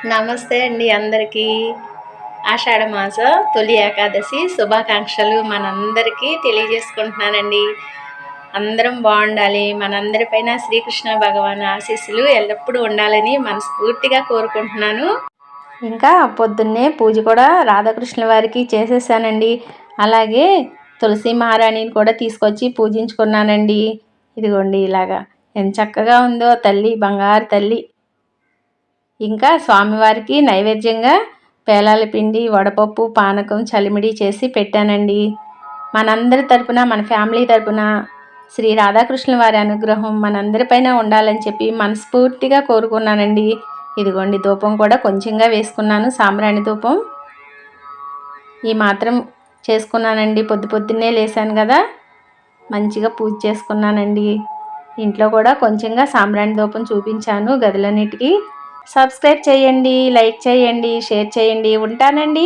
నమస్తే అండి అందరికీ. ఆషాఢ మాస తొలి ఏకాదశి శుభాకాంక్షలు మనందరికీ తెలియజేసుకుంటున్నానండి. అందరం బాగుండాలి, మనందరిపైన శ్రీకృష్ణ భగవాన్ ఆశీస్సులు ఎల్లప్పుడూ ఉండాలని మనస్ఫూర్తిగా కోరుకుంటున్నాను. ఇంకా పొద్దున్నే పూజ కూడా రాధాకృష్ణుల వారికి చేసేసానండి. అలాగే తులసి మహారాణిని కూడా తీసుకొచ్చి పూజించుకున్నానండి. ఇదిగోండి ఇలాగా ఎంత చక్కగా ఉందో తల్లి, బంగారు తల్లి. ఇంకా స్వామివారికి నైవేద్యంగా పేలాల పిండి, వడపప్పు, పానకం, చలిమిడి చేసి పెట్టానండి. మనందరి తరపున, మన ఫ్యామిలీ తరపున శ్రీ రాధాకృష్ణుల వారి అనుగ్రహం మనందరిపైన ఉండాలని చెప్పి మనస్ఫూర్తిగా కోరుకున్నానండి. ఇదిగోండి ధూపం కూడా కొంచెంగా వేసుకున్నాను, సాంబ్రాణి ధూపం. ఈ మాత్రం చేసుకున్నానండి. పొద్దున్నే లేసాను కదా, మంచిగా పూజ చేసుకున్నానండి. ఇంట్లో కూడా కొంచెంగా సాంబ్రాణి ధూపం చూపించాను గదులన్నిటికీ. సబ్స్క్రైబ్ చేయండి, లైక్ చేయండి, షేర్ చేయండి. ఉంటానండి.